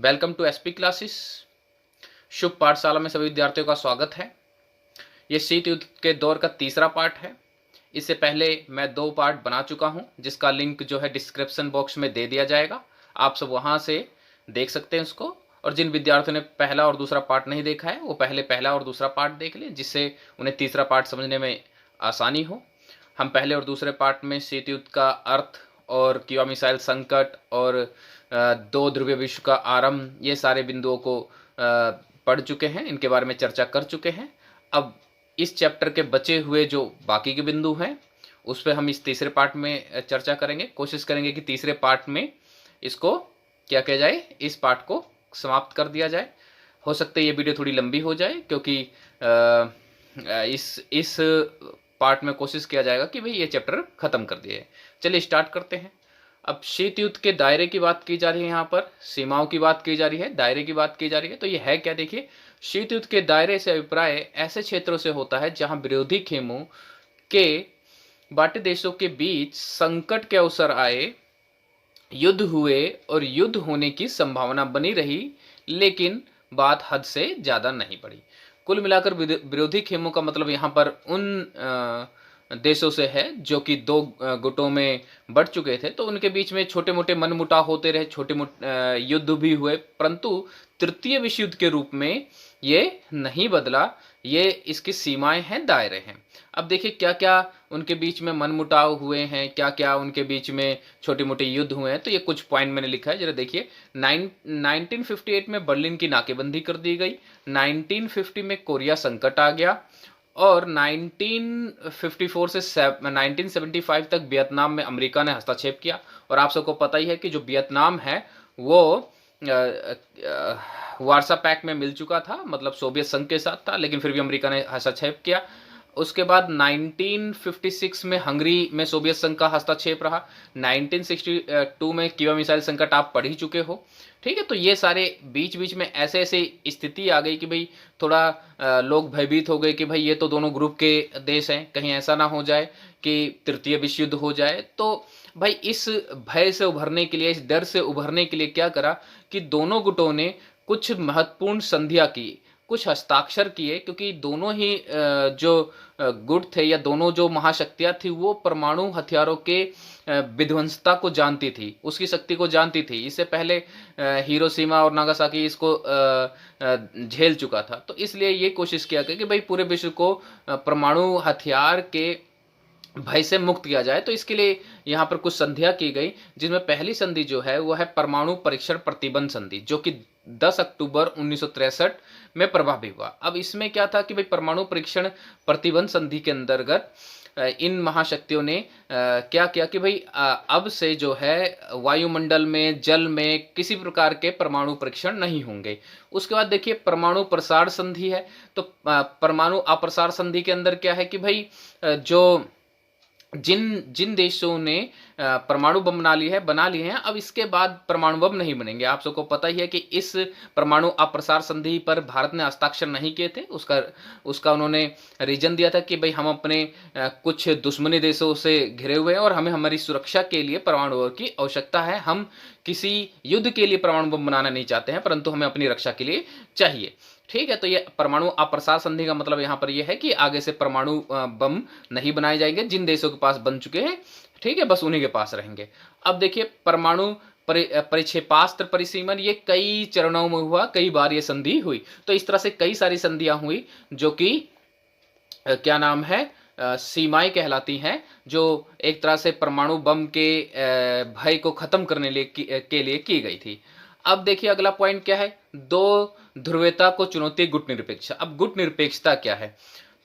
Welcome to SP classes. Shubh Pathshala में सभी विद्यार्थियों का स्वागत है। ये शीत युद्ध के दौर का तीसरा पार्ट है। इससे पहले मैं 2 पार्ट बना चुका हूं, जिसका लिंक जो है डिस्क्रिप्शन बॉक्स में दे दिया जाएगा। आप सब वहां से देख सकते हैं उसको। और जिन विद्यार्थियों ने पहला और दूसरा पार्ट नहीं देखा है वो पहले पहला और दूसरा पार्ट देख लें, जिससे उन्हें तीसरा पार्ट समझने में आसानी हो। हम पहले और दूसरे पार्ट में शीत युद्ध का अर्थ और क्यूबा मिसाइल संकट और 2 ध्रुवीय विश्व का आरंभ, ये सारे बिंदुओं को पढ़ चुके हैं, इनके बारे में चर्चा कर चुके हैं। अब इस चैप्टर के बचे हुए जो बाकी के बिंदु हैं उस पर हम इस तीसरे पार्ट में चर्चा करेंगे। कोशिश करेंगे कि तीसरे पार्ट में इसको क्या किया जाए, इस पार्ट को समाप्त कर दिया जाए। हो सकता है ये वीडियो थोड़ी लंबी हो जाए, क्योंकि इस पार्ट में कोशिश किया जाएगा कि भाई ये चैप्टर खत्म कर दिया है। चलिए स्टार्ट करते हैं। अब शीत युद्ध के दायरे की बात की जा रही है, यहाँ पर सीमाओं की बात की जा रही है, दायरे की बात की जा रही है। तो ये है क्या, देखिए, शीत युद्ध के दायरे से अभिप्राय ऐसे क्षेत्रों से होता है जहां विरोधी खेमों के बाटे देशों के बीच संकट के अवसर आए, युद्ध हुए और युद्ध होने की संभावना बनी रही, लेकिन बात हद से ज्यादा नहीं बढ़ी। कुल मिलाकर विरोधी खेमों का मतलब यहाँ पर उन देशों से है जो कि 2 गुटों में बढ़ चुके थे। तो उनके बीच में छोटे मोटे मनमुटाव होते रहे, छोटे मोटे युद्ध भी हुए, परंतु तृतीय विश्व युद्ध के रूप में ये नहीं बदला। ये इसकी सीमाएं हैं, दायरे हैं। अब देखिए क्या क्या उनके बीच में मनमुटाव हुए हैं, क्या क्या उनके बीच में छोटे मोटे युद्ध हुए हैं। तो ये कुछ पॉइंट मैंने लिखा है, जरा देखिए। 1958 में बर्लिन की नाकेबंदी कर दी गई। 1950 में कोरिया संकट आ गया और 1954 से 1975 तक वियतनाम में अमेरिका ने हस्तक्षेप किया। और आप सबको पता ही है कि जो वियतनाम है वो वार्सा पैक्ट में मिल चुका था, मतलब सोवियत संघ के साथ था, लेकिन फिर भी अमेरिका ने हस्तक्षेप किया। उसके बाद 1956 में हंगरी में सोवियत संघ का हस्तक्षेप रहा। 1962 में क्यूबा मिसाइल संकट आप पढ़ ही चुके हो, ठीक है। तो ये सारे बीच बीच में ऐसे ऐसे स्थिति आ गई कि भाई थोड़ा लोग भयभीत हो गए कि भाई ये तो दोनों ग्रुप के देश हैं, कहीं ऐसा ना हो जाए कि तृतीय विश्व युद्ध हो जाए। तो भाई इस भय से उभरने के लिए, इस डर से उभरने के लिए क्या करा कि दोनों गुटों ने कुछ महत्वपूर्ण संधियां की, कुछ हस्ताक्षर किए, क्योंकि दोनों ही जो गुट थे या दोनों जो महाशक्तियां थी वो परमाणु हथियारों के विध्वंसता को जानती थी, उसकी शक्ति को जानती थी। इससे पहले हिरोशिमा और नागासाकी इसको झेल चुका था। तो इसलिए ये कोशिश किया गया कि भाई पूरे विश्व को परमाणु हथियार के भय से मुक्त किया जाए। तो इसके लिए यहाँ पर कुछ संधियां की गई, जिसमें पहली संधि जो है वो है परमाणु परीक्षण प्रतिबंध संधि, जो कि 10 अक्टूबर 1963 में प्रभावी हुआ। अब इसमें क्या था कि भाई परमाणु परीक्षण प्रतिबंध संधि के अंतर्गत इन महाशक्तियों ने क्या किया कि भाई अब से जो है वायुमंडल में, जल में किसी प्रकार के परमाणु परीक्षण नहीं होंगे। उसके बाद देखिए परमाणु प्रसार संधि है। तो परमाणु अप्रसार संधि के अंदर क्या है कि भाई जो जिन देशों ने परमाणु बम बना लिए हैं, अब इसके बाद परमाणु बम नहीं बनेंगे। आप सबको पता ही है कि इस परमाणु अप्रसार संधि पर भारत ने हस्ताक्षर नहीं किए थे। उसका उन्होंने रीजन दिया था कि भाई हम अपने कुछ दुश्मनी देशों से घिरे हुए हैं और हमें हमारी सुरक्षा के लिए परमाणु बम की आवश्यकता है। हम किसी युद्ध के लिए परमाणु बम बनाना नहीं चाहते हैं, परंतु हमें अपनी रक्षा के लिए चाहिए, ठीक है। तो ये परमाणु अप्रसार संधि का मतलब यहाँ पर ये है कि आगे से परमाणु बम नहीं बनाए जाएंगे। जिन देशों के पास बन चुके हैं, ठीक है, बस उन्हीं के पास रहेंगे। अब देखिए परमाणु परिक्षेपास्त्र परिसीमन, ये कई चरणों में हुआ, कई बार ये संधि हुई। तो इस तरह से कई सारी संधियां हुई जो कि क्या नाम है, सीमाएं कहलाती हैं, जो एक तरह से परमाणु बम के भय को खत्म करने के लिए की गई थी। अब देखिए अगला पॉइंट क्या है, 2 ध्रुवीयता को चुनौती गुट निरपेक्ष। अब गुट निरपेक्षता क्या है,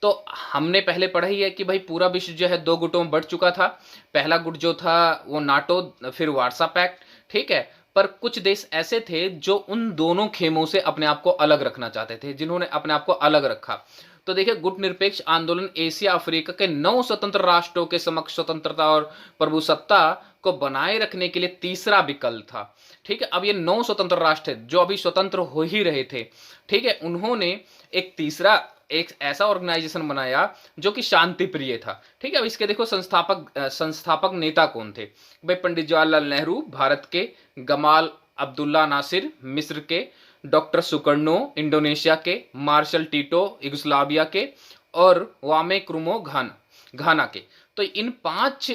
तो हमने पहले पढ़ा ही है कि भाई पूरा विश्व जो है 2 गुटों में बढ़ चुका था। पहला गुट जो था वो नाटो, फिर वार्सा पैक्ट, ठीक है। पर कुछ देश ऐसे थे जो उन दोनों खेमों से अपने आप को अलग रखना चाहते थे, जिन्होंने अपने आप को अलग रखा। तो देखिए गुट निरपेक्ष आंदोलन एशिया अफ्रीका के 9 स्वतंत्र राष्ट्रों के समक्ष स्वतंत्रता और प्रभुसत्ता को बनाए रखने के लिए तीसरा विकल्प था, ठीक है। अब ये 9 स्वतंत्र राष्ट्र थे जो अभी स्वतंत्र हो ही रहे थे, ठीक है। उन्होंने एक ऐसा ऑर्गेनाइजेशन बनाया जो कि शांति प्रिय था, ठीक है। अब इसके देखो संस्थापक नेता कौन थे, भाई पंडित जवाहरलाल नेहरू भारत के, गमाल अब्दुल्ला नासिर मिस्र के, डॉक्टर सुकर्नो इंडोनेशिया के, मार्शल टीटो युगोस्लाविया के और वामे क्रुमो घाना के। तो इन 5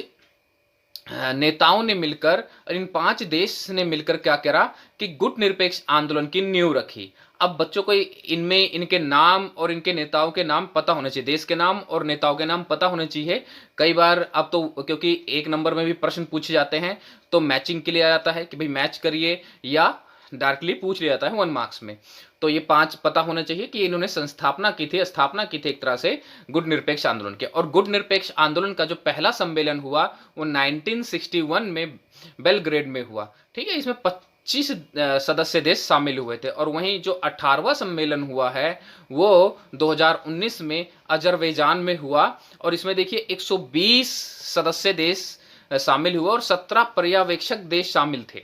नेताओं ने मिलकर और इन 5 देश ने मिलकर क्या करा कि गुट निरपेक्ष आंदोलन की नींव रखी। अब बच्चों को इनमें इनके नाम और इनके नेताओं के नाम पता होने चाहिए, देश के नाम और नेताओं के नाम पता होने चाहिए। कई बार अब तो क्योंकि 1 नंबर में भी प्रश्न पूछे जाते हैं तो मैचिंग के लिए आ जाता है कि भाई मैच करिए, या डायरेक्टली पूछ लिया जाता है 1 मार्क्स में। तो ये 5 पता होना चाहिए कि इन्होंने स्थापना की थी एक तरह से गुट निरपेक्ष आंदोलन के। और गुट निरपेक्ष आंदोलन का जो पहला सम्मेलन हुआ वो 1961 में बेलग्रेड में हुआ। ठीक है, इसमें 25 सदस्य देश शामिल हुए थे। और वहीं जो 18वां सम्मेलन हुआ है वो 2019 में अजरबैजान में हुआ, और इसमें देखिए 120 सदस्य देश शामिल हुए और 17 पर्यवेक्षक देश शामिल थे।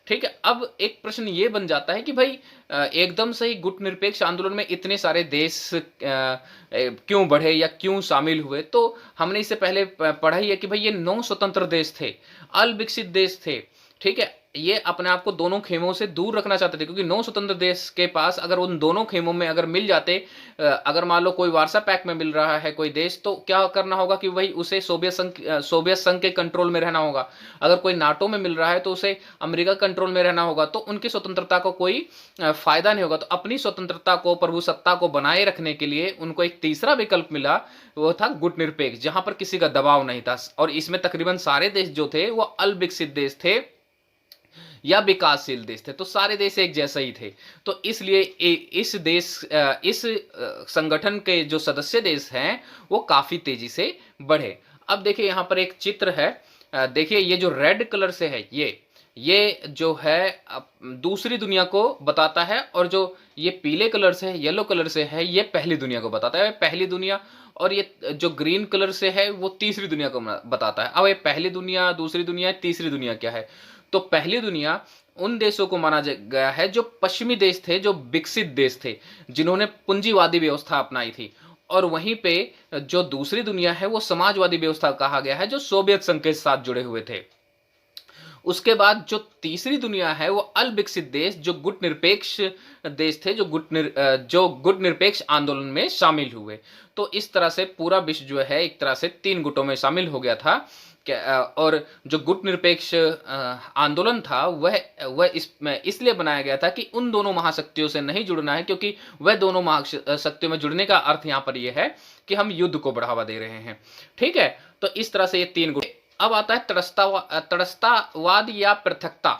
ठीक है, अब एक प्रश्न ये बन जाता है कि भाई एकदम से ही गुट निरपेक्ष आंदोलन में इतने सारे देश क्यों बढ़े या क्यों शामिल हुए। तो हमने इससे पहले पढ़ा ही है कि भाई ये 9 स्वतंत्र देश थे, अविकसित देश थे। ठीक है, ये अपने आप को दोनों खेमों से दूर रखना चाहते थे, क्योंकि 9 स्वतंत्र देश के पास अगर उन दोनों खेमों में अगर मिल जाते, अगर मान लो कोई वार्सा पैक्ट में मिल रहा है कोई देश, तो क्या करना होगा कि भाई उसे सोवियत संघ के कंट्रोल में रहना होगा। अगर कोई नाटो में मिल रहा है तो उसे अमेरिका कंट्रोल में रहना होगा। तो उनकी स्वतंत्रता को कोई फायदा नहीं होगा। तो अपनी स्वतंत्रता को, प्रभुसत्ता को बनाए रखने के लिए उनको एक तीसरा विकल्प मिला, वो था गुट निरपेक्ष, जहां पर किसी का दबाव नहीं था। और इसमें तकरीबन सारे देश जो थे वो अल्पविकसित देश थे या विकासशील देश थे, तो सारे देश एक जैसे ही थे। तो इसलिए इस संगठन के जो सदस्य देश हैं वो काफी तेजी से बढ़े। अब देखिए यहाँ पर एक चित्र है, देखिए ये जो रेड कलर से है ये जो है दूसरी दुनिया को बताता है, और जो ये पीले कलर से है, येलो कलर से है, ये पहली दुनिया को बताता है, पहली दुनिया। और ये जो ग्रीन कलर से है वो तीसरी दुनिया को बताता है। अब ये पहली दुनिया, दूसरी दुनिया, तीसरी दुनिया क्या है? तो पहली दुनिया उन देशों को माना गया है जो पश्चिमी देश थे, जो विकसित देश थे, जिन्होंने पूंजीवादी व्यवस्था अपनाई थी। और वहीं पे जो दूसरी दुनिया है वो समाजवादी व्यवस्था कहा गया है, जो सोवियत संघ के साथ जुड़े हुए थे। उसके बाद जो तीसरी दुनिया है वो अल्पविकसित देश, जो गुट निरपेक्ष देश थे, जो गुट निरपेक्ष आंदोलन में शामिल हुए। तो इस तरह से पूरा विश्व जो है एक तरह से 3 गुटों में शामिल हो गया था। और जो गुट निरपेक्ष आंदोलन था वह इसलिए बनाया गया था कि उन दोनों महाशक्तियों से नहीं जुड़ना है, क्योंकि वह दोनों महाशक्तियों में जुड़ने का अर्थ यहाँ पर यह है कि हम युद्ध को बढ़ावा दे रहे हैं। ठीक है, तो इस तरह से ये 3 गुट। अब आता है तटस्थतावाद या पृथकता।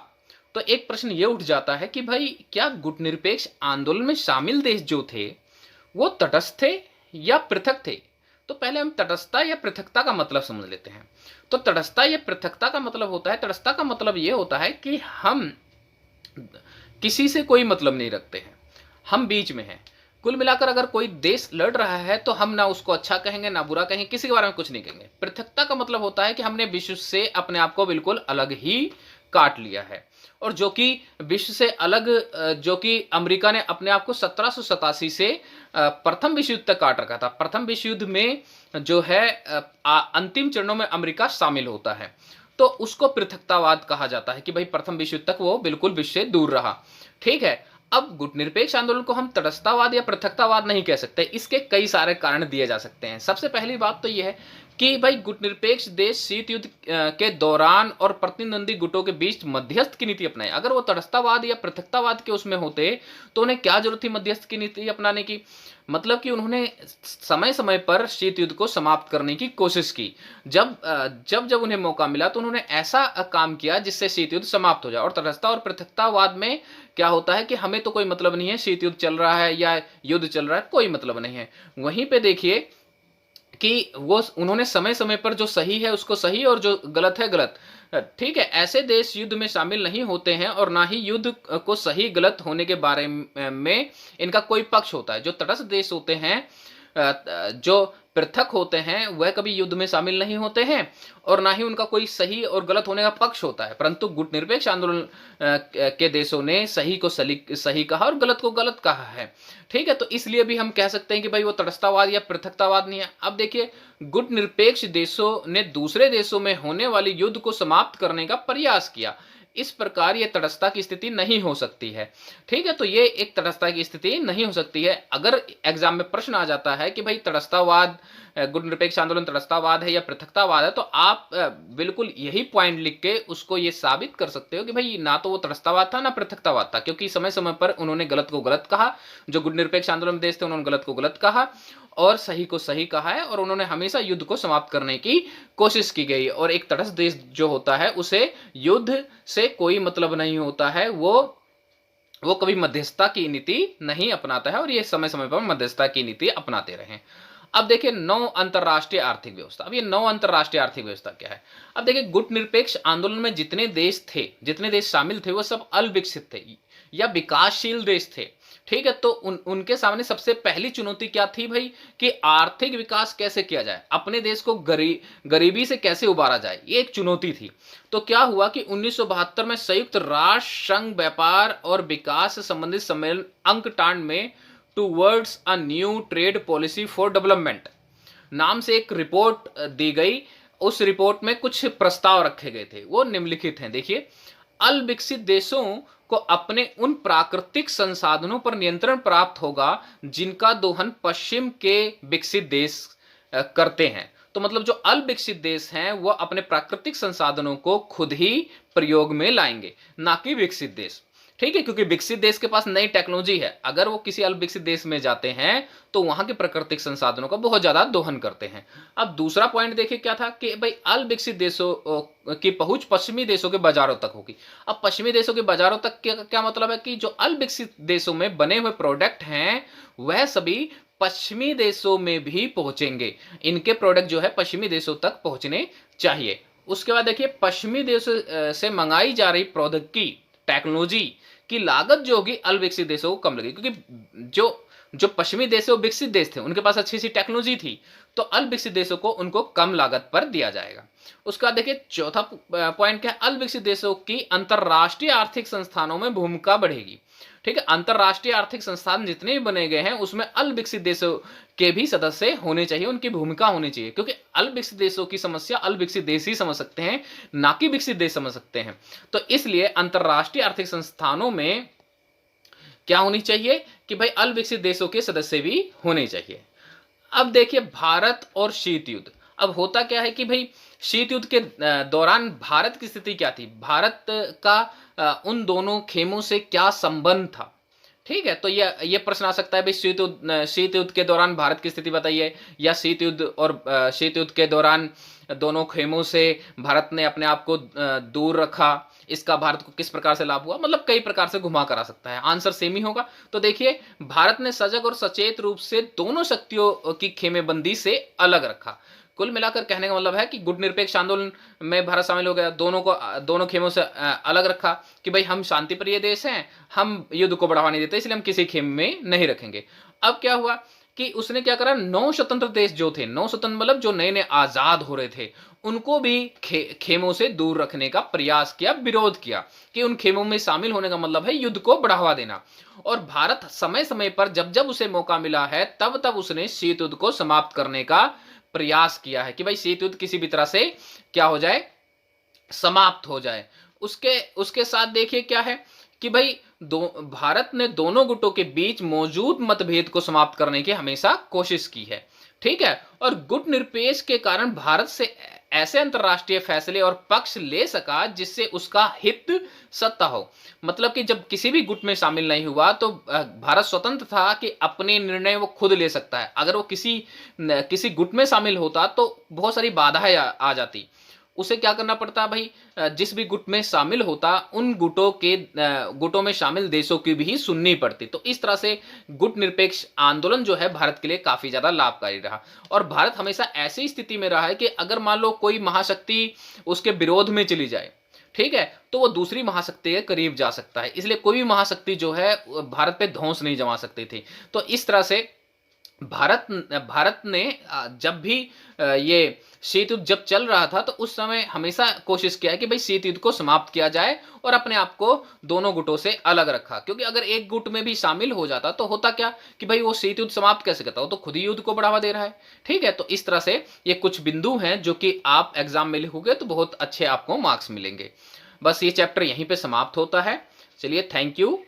तो एक प्रश्न ये उठ जाता है कि भाई क्या गुट निरपेक्ष आंदोलन में शामिल देश जो थे वो तटस्थ थे या पृथक थे? तो पहले हम तटस्थता या पृथकता का मतलब समझ लेते हैं। तो तटस्थता या पृथकता का मतलब होता है, तटस्थता का मतलब ये होता है कि हम किसी से कोई मतलब नहीं रखते हैं, हम बीच में हैं। कुल मिलाकर अगर कोई देश लड़ रहा है तो हम ना उसको अच्छा कहेंगे ना बुरा कहेंगे, किसी के बारे में कुछ नहीं कहेंगे। पृथकता का मतलब होता है कि हमने विश्व से अपने आप को बिल्कुल अलग ही काट लिया है। और जो कि विश्व से अलग, जो कि अमेरिका ने अपने आप को 1787 से प्रथम विश्व युद्ध तक काट रखा था। प्रथम विश्व युद्ध में जो है अंतिम चरणों में अमेरिका शामिल होता है, तो उसको पृथकतावाद कहा जाता है कि भाई प्रथम विश्व युद्ध तक वो बिल्कुल विश्व से दूर रहा। ठीक है, अब गुट निरपेक्ष आंदोलन को हम तटस्थतावाद या पृथकतावाद नहीं कह सकते। इसके कई सारे कारण दिए जा सकते हैं। सबसे पहली बात तो यह है कि भाई गुट निरपेक्ष देश शीत युद्ध के दौरान और प्रतिद्वंदी गुटों के बीच मध्यस्थ की नीति अपनाए। अगर वो तटस्थतावाद या पृथकतावाद के उसमें होते तो उन्हें क्या जरूरत थी मध्यस्थ की नीति अपनाने की? मतलब कि उन्होंने समय समय पर शीत युद्ध को समाप्त करने की कोशिश की। जब उन्हें मौका मिला तो उन्होंने ऐसा काम किया जिससे शीत युद्ध समाप्त हो जाए। और तटस्थता और पृथकतावाद में क्या होता है कि हमें तो कोई मतलब नहीं है, शीत युद्ध चल रहा है या युद्ध चल रहा है, कोई मतलब नहीं है। वहीं पे देखिए कि वो उन्होंने समय समय पर जो सही है उसको सही और जो गलत है गलत। ठीक है, ऐसे देश युद्ध में शामिल नहीं होते हैं और ना ही युद्ध को सही गलत होने के बारे में इनका कोई पक्ष होता है। जो तटस्थ देश होते हैं, जो पृथक होते हैं, वह कभी युद्ध में शामिल नहीं होते हैं और ना ही उनका कोई सही और गलत होने का पक्ष होता है। परंतु गुट निरपेक्ष आंदोलन के देशों ने सही को सही कहा और गलत को गलत कहा है। ठीक है, तो इसलिए भी हम कह सकते हैं कि भाई वो तटस्थतावाद या पृथकतावाद नहीं है। अब देखिए, गुट निरपेक्ष देशों ने दूसरे देशों में होने वाली युद्ध को समाप्त करने का प्रयास किया, इस प्रकार ये तटस्थता की स्थिति नहीं हो सकती है। ठीक है, तो ये एक तटस्थता की स्थिति नहीं हो सकती है। अगर एग्जाम में प्रश्न आ जाता है कि भाई तटस्थतावाद, गुट निरपेक्ष आंदोलन तटस्थतावाद है या पृथकतावाद है, तो आप बिल्कुल यही पॉइंट लिख के उसको ये साबित कर सकते हो कि भाई ना तो वो तटस्थतावाद था ना पृथकतावाद था, क्योंकि समय समय पर उन्होंने गलत को गलत कहा। जो गुट निरपेक्ष आंदोलन में देश थे उन्होंने गलत को गलत कहा और सही को सही कहा है, और उन्होंने हमेशा युद्ध को समाप्त करने की कोशिश की गई। और एक तटस्थ देश जो होता है उसे युद्ध से कोई मतलब नहीं होता है, वो कभी मध्यस्थता की नीति नहीं अपनाता है, और ये समय समय पर मध्यस्थता की नीति अपनाते रहे। अब देखिए नौ अंतरराष्ट्रीय आर्थिक व्यवस्था। अब ये नौ अंतरराष्ट्रीय आर्थिक व्यवस्था क्या है? अब देखिए गुट निरपेक्ष आंदोलन में जितने देश थे, जितने देश शामिल थे, वो सब अल्पविकसित थे या विकासशील देश थे। ठीक है, तो उनके सामने सबसे पहली चुनौती क्या थी भाई? कि आर्थिक विकास कैसे किया जाए, अपने देश को गरीबी से कैसे उबारा जाए, ये एक चुनौती थी। तो क्या हुआ कि 1972 में संयुक्त राष्ट्र संघ व्यापार और विकास से संबंधित सम्मेलन अंकटाड में towards a new trade policy for development नाम से एक रिपोर्ट दी गई। उस रिपोर्ट में कुछ प्रस्ताव रखे गए थे, वो निम्नलिखित हैं। देखिए, अल्पविकसित देशों को अपने उन प्राकृतिक संसाधनों पर नियंत्रण प्राप्त होगा जिनका दोहन पश्चिम के विकसित देश करते हैं। तो मतलब जो अल्पविकसित देश हैं वो अपने प्राकृतिक संसाधनों को खुद ही प्रयोग में लाएंगे, ना कि विकसित देश। ठीक है, क्योंकि विकसित देश के पास नई टेक्नोलॉजी है। अगर वो किसी अल्पविकसित देश में जाते हैं तो वहां के प्राकृतिक संसाधनों का बहुत ज्यादा दोहन करते हैं। अब दूसरा पॉइंट देखिए क्या था कि भाई अल्पविकसित देशों की पहुंच पश्चिमी देशों के बाजारों तक होगी। अब पश्चिमी देशों के बाजारों तक क्या मतलब है कि जो अल्पविकसित देशों में बने हुए प्रोडक्ट हैं वह सभी पश्चिमी देशों में भी पहुंचेंगे। इनके प्रोडक्ट जो है पश्चिमी देशों तक पहुंचने चाहिए। उसके बाद देखिए, पश्चिमी देशों से मंगाई जा रही प्रौद्योगिकी टेक्नोलॉजी की लागत जो होगी अल्पविकसित देशों को कम लगेगी, क्योंकि जो पश्चिमी देश विकसित देश थे उनके पास अच्छी सी टेक्नोलॉजी थी, तो अल्पविकसित देशों को उनको कम लागत पर दिया जाएगा। उसके बाद देखिए चौथा पॉइंट क्या है? अल्पविकसित देशों की अंतरराष्ट्रीय आर्थिक संस्थानों में भूमिका बढ़ेगी। ठीक है, अंतरराष्ट्रीय आर्थिक संस्थान जितने भी बने गए हैं उसमें अल्पविकसित देशों के भी सदस्य होने चाहिए, उनकी भूमिका होनी चाहिए, क्योंकि अल्पविकसित देशों की समस्या अल्पविकसित देश ही समझ सकते हैं, ना कि विकसित देश समझ सकते हैं। तो इसलिए अंतरराष्ट्रीय आर्थिक संस्थानों में क्या होनी चाहिए कि भाई अल्पविकसित देशों के सदस्य भी होने चाहिए। अब देखिए भारत और शीत युद्ध। अब होता क्या है कि भाई शीत युद्ध के दौरान भारत की स्थिति क्या थी, भारत का उन दोनों खेमों से क्या संबंध था। ठीक है, तो ये प्रश्न आ सकता है भाई शीत युद्ध के दौरान भारत की स्थिति बताइए, या शीत युद्ध और शीत युद्ध के दौरान दोनों खेमों से भारत ने अपने आप को दूर रखा, इसका भारत को किस प्रकार से लाभ हुआ। मतलब कई प्रकार से घुमा कर आ सकता है, आंसर सेम ही होगा। तो देखिए भारत ने सजग और सचेत रूप से दोनों शक्तियों की खेमेबंदी से अलग रखा। कुल मिलाकर कहने का मतलब है कि गुट निरपेक्ष आंदोलन में भारत शामिल हो गया, दोनों खेमों से अलग रखा कि भाई हम शांतिप्रिय देश हैं, हम युद्ध को बढ़ावा नहीं देते, इसलिए हम किसी खेम में नहीं रखेंगे। अब क्या हुआ कि उसने क्या करा, 9 स्वतंत्र देश जो थे, 9 स्वतंत्र मतलब जो नए नए आजाद हो रहे थे, उनको भी खेमों से दूर रखने का प्रयास किया, विरोध किया कि उन खेमों में शामिल होने का मतलब है युद्ध को बढ़ावा देना। और भारत समय समय पर जब जब उसे मौका मिला है तब तब उसने शीत युद्ध को समाप्त करने का प्रयास किया है कि भाई शीत युद्ध किसी भी तरह से क्या हो जाए, समाप्त हो जाए। उसके साथ देखिए क्या है कि भाई भारत ने दोनों गुटों के बीच मौजूद मतभेद को समाप्त करने की हमेशा कोशिश की है। ठीक है, और गुट निरपेक्ष के कारण भारत से ऐसे अंतरराष्ट्रीय फैसले और पक्ष ले सका जिससे उसका हित सत्ता हो। मतलब कि जब किसी भी गुट में शामिल नहीं हुआ तो भारत स्वतंत्र था कि अपने निर्णय वो खुद ले सकता है। अगर वो किसी गुट में शामिल होता तो बहुत सारी बाधाएं आ जाती, उसे क्या करना पड़ता भाई, जिस भी गुट में शामिल होता उन गुटों में शामिल देशों की भी सुननी पड़ती। तो इस तरह से गुट निरपेक्ष आंदोलन जो है भारत के लिए काफी ज्यादा लाभकारी रहा। और भारत हमेशा ऐसी स्थिति में रहा है कि अगर मान लो कोई महाशक्ति उसके विरोध में चली जाए, ठीक है, तो वो दूसरी महाशक्ति के करीब जा सकता है। इसलिए कोई भी महाशक्ति जो है भारत पे ध्वंस नहीं जमा सकती थी। तो इस तरह से भारत ने जब भी ये शीत युद्ध जब चल रहा था तो उस समय हमेशा कोशिश किया है कि भाई शीत युद्ध को समाप्त किया जाए और अपने आप को दोनों गुटों से अलग रखा। क्योंकि अगर एक गुट में भी शामिल हो जाता तो होता क्या कि भाई वो शीत युद्ध समाप्त कैसे करता, वो तो खुद ही युद्ध को बढ़ावा दे रहा है। ठीक है, तो इस तरह से ये कुछ बिंदु हैं जो कि आप एग्जाम में लिखोगे तो बहुत अच्छे आपको मार्क्स मिलेंगे। बस ये चैप्टर यहीं पे समाप्त होता है। चलिए, थैंक यू।